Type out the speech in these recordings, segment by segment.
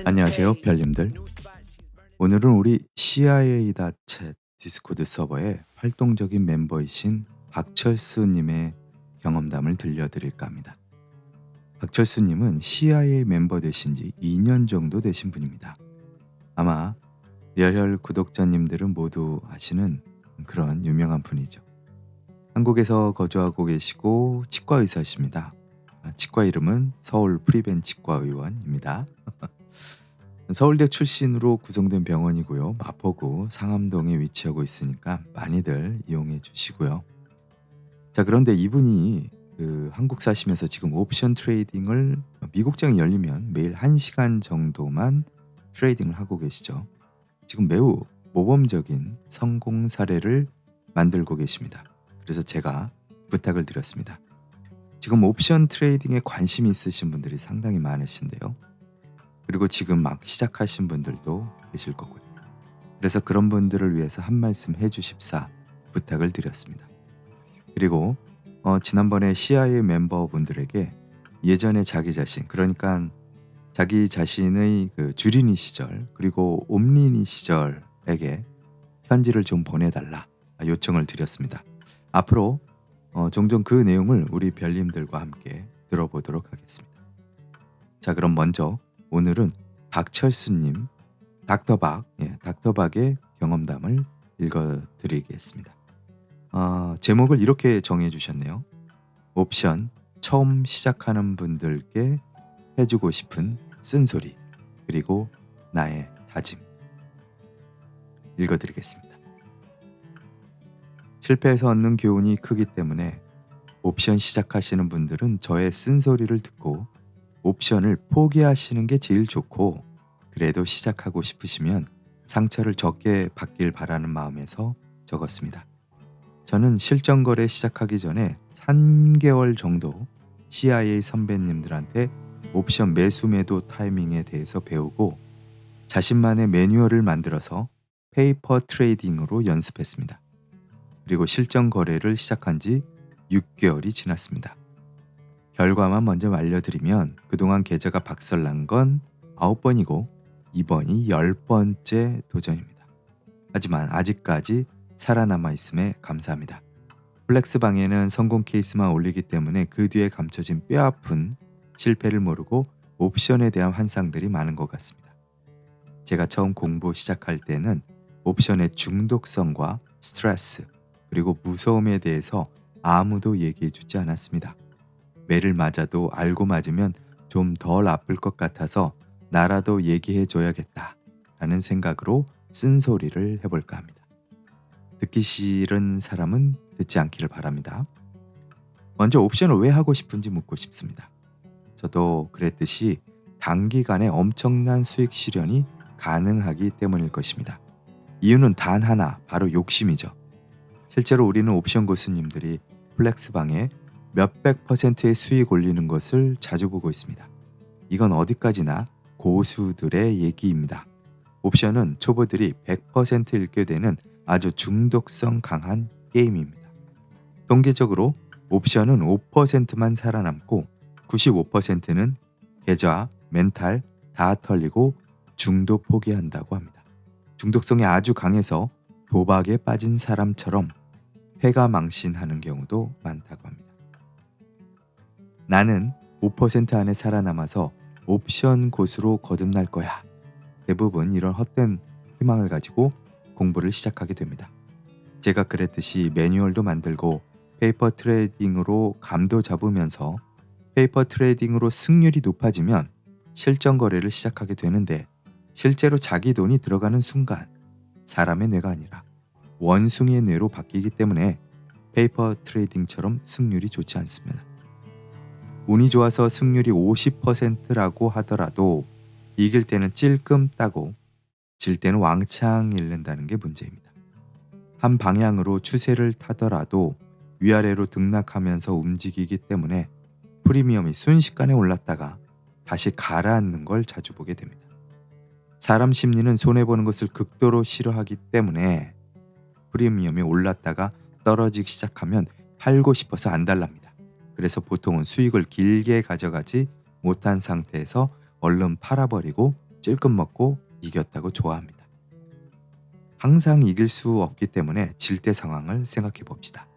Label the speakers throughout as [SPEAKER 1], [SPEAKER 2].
[SPEAKER 1] 안녕하세요, 별님들. 오늘은 우리 CIA.chat 디스코드 서버의 활동적인 멤버이신 박철수님의 경험담을 들려드릴까 합니다. 박철수님은 CIA 멤버 되신 지 2년 정도 되신 분입니다. 아마 열혈 구독자님들은 모두 아시는 그런 유명한 분이죠. 한국에서 거주하고 계시고 치과 의사십니다. 치과 이름은 서울 프리벤 치과의원입니다. 서울대 출신으로 구성된 병원이고요. 마포구 상암동에 위치하고 있으니까 많이들 이용해 주시고요. 자, 그런데 이분이 한국 사시면서 지금 옵션 트레이딩을 미국장이 열리면 매일 1시간 정도만 트레이딩을 하고 계시죠. 지금 매우 모범적인 성공 사례를 만들고 계십니다. 그래서 제가 부탁을 드렸습니다. 지금 옵션 트레이딩에 관심이 있으신 분들이 상당히 많으신데요. 그리고 지금 막 시작하신 분들도 계실 거고요. 그래서 그런 분들을 위해서 한 말씀 해주십사 부탁을 드렸습니다. 그리고 지난번에 CIA 멤버분들에게 예전에 자기 자신, 그러니까 자기 자신의 그 주린이 시절 그리고 옴린이 시절에게 편지를 좀 보내달라 요청을 드렸습니다. 앞으로 종종 그 내용을 우리 별님들과 함께 들어보도록 하겠습니다. 자, 그럼 먼저 오늘은 박철수님, 닥터박의 경험담을 읽어드리겠습니다. 제목을 이렇게 정해주셨네요. 옵션 처음 시작하는 분들께 해주고 싶은 쓴소리, 그리고 나의 다짐. 읽어드리겠습니다. 실패해서 얻는 교훈이 크기 때문에 옵션 시작하시는 분들은 저의 쓴소리를 듣고 옵션을 포기하시는 게 제일 좋고, 그래도 시작하고 싶으시면 상처를 적게 받길 바라는 마음에서 적었습니다. 저는 실전 거래 시작하기 전에 3개월 정도 CIA 선배님들한테 옵션 매수 매도 타이밍에 대해서 배우고 자신만의 매뉴얼을 만들어서 페이퍼 트레이딩으로 연습했습니다. 그리고 실전 거래를 시작한 지 6개월이 지났습니다. 결과만 먼저 알려드리면 그동안 계좌가 박살난 건 9번이고 이번이 10번째 도전입니다. 하지만 아직까지 살아남아 있음에 감사합니다. 플렉스방에는 성공 케이스만 올리기 때문에 그 뒤에 감춰진 뼈아픈 실패를 모르고 옵션에 대한 환상들이 많은 것 같습니다. 제가 처음 공부 시작할 때는 옵션의 중독성과 스트레스 그리고 무서움에 대해서 아무도 얘기해 주지 않았습니다. 매를 맞아도 알고 맞으면 좀 덜 아플 것 같아서 나라도 얘기해 줘야겠다 라는 생각으로 쓴소리를 해볼까 합니다. 듣기 싫은 사람은 듣지 않기를 바랍니다. 먼저 옵션을 왜 하고 싶은지 묻고 싶습니다. 저도 그랬듯이 단기간에 엄청난 수익 실현이 가능하기 때문일 것입니다. 이유는 단 하나, 바로 욕심이죠. 실제로 우리는 옵션 고수님들이 플렉스방에 몇백 %의 수익 올리는 것을 자주 보고 있습니다. 이건 어디까지나 고수들의 얘기입니다. 옵션은 초보들이 100% 읽게 되는 아주 중독성 강한 게임입니다. 통계적으로 옵션은 5%만 살아남고 95%는 계좌, 멘탈 다 털리고 중도 포기한다고 합니다. 중독성이 아주 강해서 도박에 빠진 사람처럼 패가 망신하는 경우도 많다고 합니다. 나는 5% 안에 살아남아서 옵션 고수로 거듭날 거야. 대부분 이런 헛된 희망을 가지고 공부를 시작하게 됩니다. 제가 그랬듯이 매뉴얼도 만들고 페이퍼 트레이딩으로 감도 잡으면서 페이퍼 트레이딩으로 승률이 높아지면 실전 거래를 시작하게 되는데, 실제로 자기 돈이 들어가는 순간 사람의 뇌가 아니라 원숭이의 뇌로 바뀌기 때문에 페이퍼 트레이딩처럼 승률이 좋지 않습니다. 운이 좋아서 승률이 50%라고 하더라도 이길 때는 찔끔 따고 질 때는 왕창 잃는다는 게 문제입니다. 한 방향으로 추세를 타더라도 위아래로 등락하면서 움직이기 때문에 프리미엄이 순식간에 올랐다가 다시 가라앉는 걸 자주 보게 됩니다. 사람 심리는 손해보는 것을 극도로 싫어하기 때문에 프리미엄이 올랐다가 떨어지기 시작하면 팔고 싶어서 안달납니다. 그래서 보통은 수익을 길게 가져가지 못한 상태에서 얼른 팔아버리고 찔끔 먹고 이겼다고 좋아합니다. 항상 이길 수 없기 때문에 질 때 상황을 생각해 봅시다.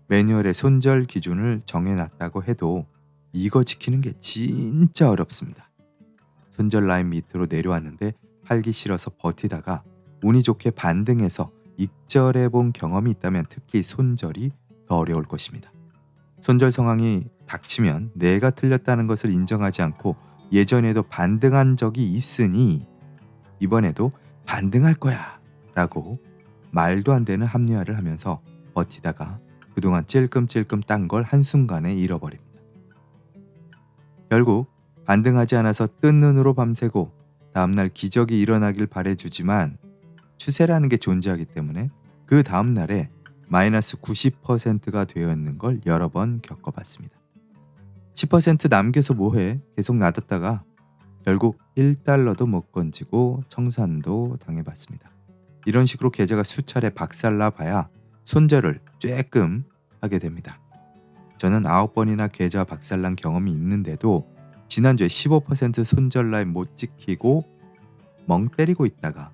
[SPEAKER 1] 매뉴얼에 손절 기준을 정해놨다고 해도 이거 지키는 게 진짜 어렵습니다. 손절 라인 밑으로 내려왔는데 팔기 싫어서 버티다가 운이 좋게 반등해서 익절해 본 경험이 있다면 특히 손절이 더 어려울 것입니다. 손절 상황이 닥치면 내가 틀렸다는 것을 인정하지 않고 예전에도 반등한 적이 있으니 이번에도 반등할 거야 라고 말도 안 되는 합리화를 하면서 버티다가 그동안 찔끔찔끔 딴 걸 한순간에 잃어버립니다. 결국 반등하지 않아서 뜬 눈으로 밤새고 다음날 기적이 일어나길 바래주지만 추세라는 게 존재하기 때문에 그 다음날에 마이너스 90%가 되어 있는 걸 여러 번 겪어봤습니다. 10% 남겨서 뭐해? 계속 놔뒀다가 결국 1달러도 못 건지고 청산도 당해봤습니다. 이런 식으로 계좌가 수차례 박살나 봐야 손절을 쬐끔 하게 됩니다. 저는 9번이나 계좌 박살난 경험이 있는데도 지난주에 15% 손절 라인 못 지키고 멍 때리고 있다가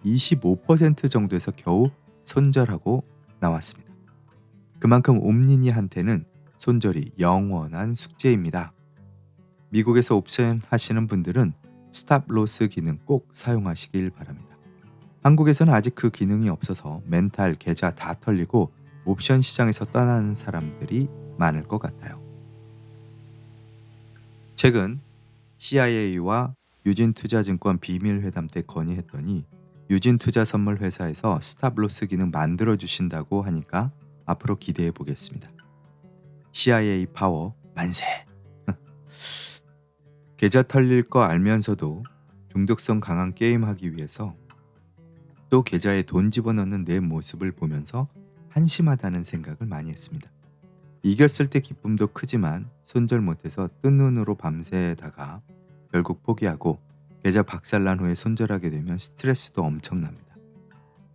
[SPEAKER 1] 25% 정도에서 겨우 손절하고 나왔습니다. 그만큼 옴니니한테는 손절이 영원한 숙제입니다. 미국에서 옵션 하시는 분들은 스탑 로스 기능 꼭 사용하시길 바랍니다. 한국에서는 아직 그 기능이 없어서 멘탈, 계좌 다 털리고 옵션 시장에서 떠나는 사람들이 많을 것 같아요. 최근 CIA와 유진투자증권 비밀회담 때 건의했더니 유진투자선물회사에서 스탑로스 기능 만들어주신다고 하니까 앞으로 기대해 보겠습니다. CIA 파워 만세! 계좌 털릴 거 알면서도 중독성 강한 게임하기 위해서 또 계좌에 돈 집어넣는 내 모습을 보면서 한심하다는 생각을 많이 했습니다. 이겼을 때 기쁨도 크지만 손절 못해서 뜬 눈으로 밤새다가 결국 포기하고 계좌 박살난 후에 손절하게 되면 스트레스도 엄청납니다.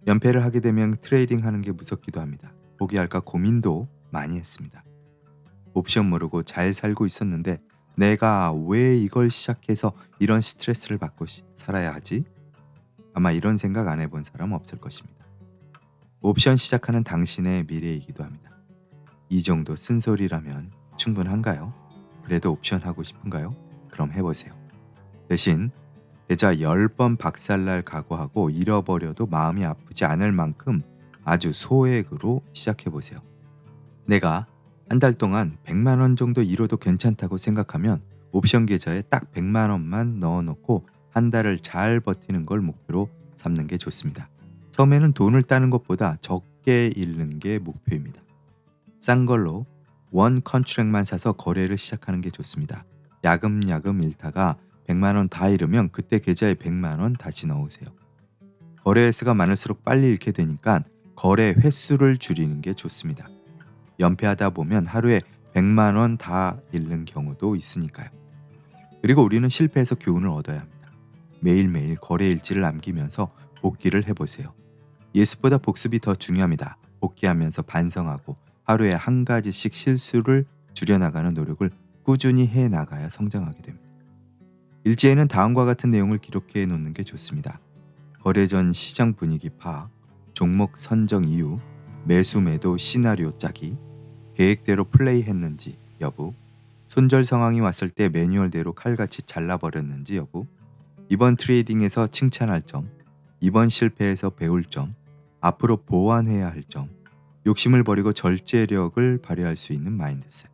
[SPEAKER 1] 연패를 하게 되면 트레이딩 하는 게 무섭기도 합니다. 포기할까 고민도 많이 했습니다. 옵션 모르고 잘 살고 있었는데 내가 왜 이걸 시작해서 이런 스트레스를 받고 살아야 하지? 아마 이런 생각 안 해본 사람 없을 것입니다. 옵션 시작하는 당신의 미래이기도 합니다. 이 정도 쓴소리라면 충분한가요? 그래도 옵션 하고 싶은가요? 그럼 해보세요. 대신 계좌 10번 박살날 각오하고 잃어버려도 마음이 아프지 않을 만큼 아주 소액으로 시작해보세요. 내가 한 달 동안 100만 원 정도 잃어도 괜찮다고 생각하면 옵션 계좌에 딱 100만 원만 넣어놓고 한 달을 잘 버티는 걸 목표로 삼는 게 좋습니다. 처음에는 돈을 따는 것보다 적게 잃는 게 목표입니다. 싼 걸로 원 컨트랙만 사서 거래를 시작하는 게 좋습니다. 야금야금 잃다가 100만 원 다 잃으면 그때 계좌에 100만 원 다시 넣으세요. 거래 횟수가 많을수록 빨리 잃게 되니까 거래 횟수를 줄이는 게 좋습니다. 연패하다 보면 하루에 100만 원 다 잃는 경우도 있으니까요. 그리고 우리는 실패해서 교훈을 얻어야 합니다. 매일매일 거래 일지를 남기면서 복기를 해보세요. 예습보다 복습이 더 중요합니다. 복귀하면서 반성하고 하루에 한 가지씩 실수를 줄여나가는 노력을 꾸준히 해나가야 성장하게 됩니다. 일지에는 다음과 같은 내용을 기록해 놓는 게 좋습니다. 거래 전 시장 분위기 파악, 종목 선정 이유, 매수 매도 시나리오 짜기, 계획대로 플레이했는지 여부, 손절 상황이 왔을 때 매뉴얼대로 칼같이 잘라버렸는지 여부, 이번 트레이딩에서 칭찬할 점, 이번 실패에서 배울 점, 앞으로 보완해야 할 점, 욕심을 버리고 절제력을 발휘할 수 있는 마인드셋.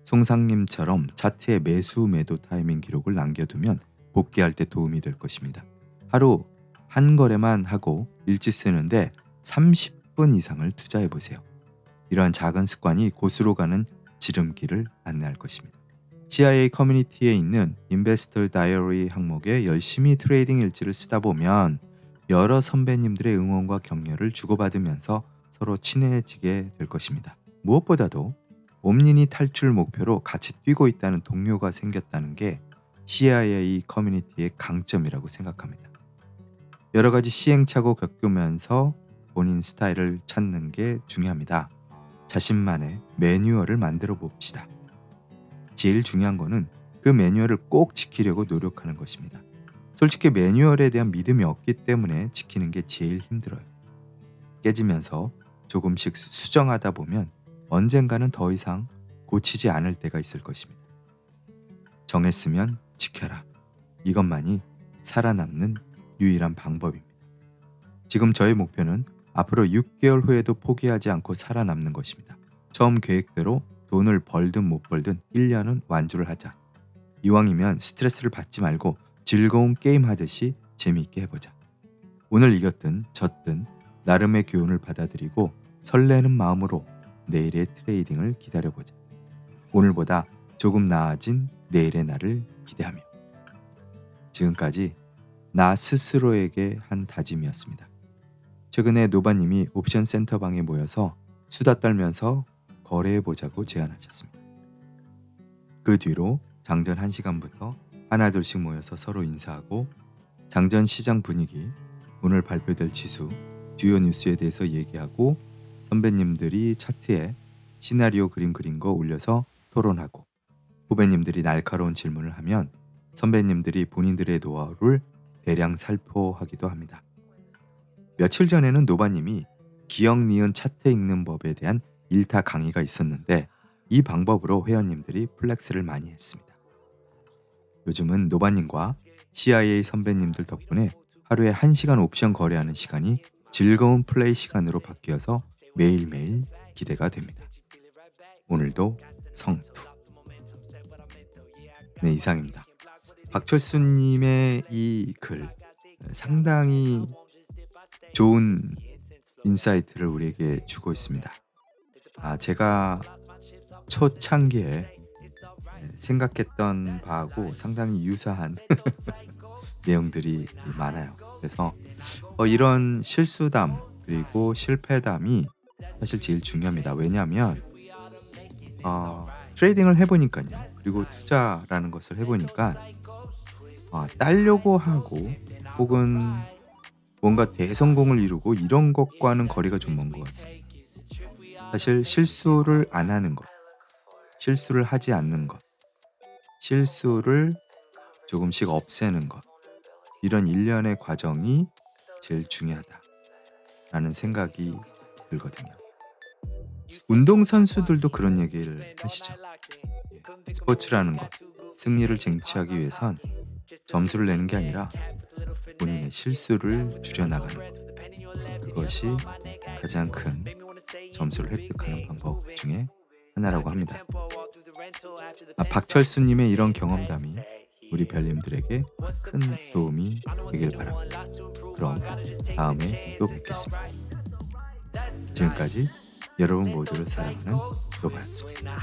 [SPEAKER 1] 송상님처럼 차트에 매수 매도 타이밍 기록을 남겨두면 복귀할 때 도움이 될 것입니다. 하루 한 거래만 하고 일지 쓰는데 30분 이상을 투자해보세요. 이러한 작은 습관이 곳으로 가는 지름길을 안내할 것입니다. CIA 커뮤니티에 있는 인베스터 다이어리 항목에 열심히 트레이딩 일지를 쓰다 보면 여러 선배님들의 응원과 격려를 주고받으면서 서로 친해지게 될 것입니다. 무엇보다도 옴니니 탈출 목표로 같이 뛰고 있다는 동료가 생겼다는 게 CIA 커뮤니티의 강점이라고 생각합니다. 여러 가지 시행착오 겪으면서 본인 스타일을 찾는 게 중요합니다. 자신만의 매뉴얼을 만들어 봅시다. 제일 중요한 거는 그 매뉴얼을 꼭 지키려고 노력하는 것입니다. 솔직히 매뉴얼에 대한 믿음이 없기 때문에 지키는 게 제일 힘들어요. 깨지면서 조금씩 수정하다 보면 언젠가는 더 이상 고치지 않을 때가 있을 것입니다. 정했으면 지켜라. 이것만이 살아남는 유일한 방법입니다. 지금 저의 목표는 앞으로 6개월 후에도 포기하지 않고 살아남는 것입니다. 처음 계획대로 돈을 벌든 못 벌든 1년은 완주를 하자. 이왕이면 스트레스를 받지 말고 즐거운 게임 하듯이 재미있게 해보자. 오늘 이겼든 졌든 나름의 교훈을 받아들이고 설레는 마음으로 내일의 트레이딩을 기다려보자. 오늘보다 조금 나아진 내일의 날을 기대하며. 지금까지 나 스스로에게 한 다짐이었습니다. 최근에 노바님이 옵션 센터방에 모여서 수다 떨면서 거래해보자고 제안하셨습니다. 그 뒤로 장전 1시간부터 하나둘씩 모여서 서로 인사하고 장전 시장 분위기, 오늘 발표될 지수, 주요 뉴스에 대해서 얘기하고 선배님들이 차트에 시나리오 그림 그린 거 올려서 토론하고 후배님들이 날카로운 질문을 하면 선배님들이 본인들의 노하우를 대량 살포하기도 합니다. 며칠 전에는 노바님이 기억 니은 차트 읽는 법에 대한 1타 강의가 있었는데 이 방법으로 회원님들이 플렉스를 많이 했습니다. 요즘은 노바님과 CIA 선배님들 덕분에 하루에 1시간 옵션 거래하는 시간이 즐거운 플레이 시간으로 바뀌어서 매일매일 기대가 됩니다. 오늘도 성투. 네, 이상입니다. 박철수님의 이 글 상당히 좋은 인사이트를 우리에게 주고 있습니다. 제가 초창기에 생각했던 바하고 상당히 유사한 내용들이 많아요. 그래서 이런 실수담 그리고 실패담이 사실 제일 중요합니다. 왜냐하면 트레이딩을 해보니까요. 그리고 투자라는 것을 해보니까 따려고 하고 혹은 뭔가 대성공을 이루고 이런 것과는 거리가 좀 먼 것 같습니다. 사실 실수를 안 하는 것, 실수를 하지 않는 것, 실수를 조금씩 없애는 것, 이런 일련의 과정이 제일 중요하다라는 생각이 들거든요. 운동선수들도 그런 얘기를 하시죠. 스포츠라는 것, 승리를 쟁취하기 위해선 점수를 내는 게 아니라 본인의 실수를 줄여나가는 것, 그것이 가장 큰 점수를 획득하는 방법 중에 하나라고 합니다. 박철수님의 이런 경험담이 우리 별님들에게 큰 도움이 되길 바랍니다. 그럼 다음에 또 뵙겠습니다. 지금까지 여러분 모두를 사랑하는 노바였습니다.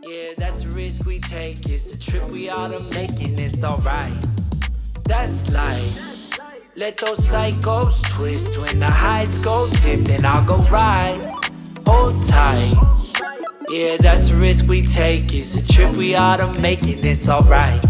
[SPEAKER 2] Yeah, that's the risk we take. It's a trip we ought to make, and it's alright. That's life. Let those cycles twist. When the highs go dip, then I'll go right. Hold tight. Yeah, that's the risk we take. It's a trip we ought to make, and it's alright.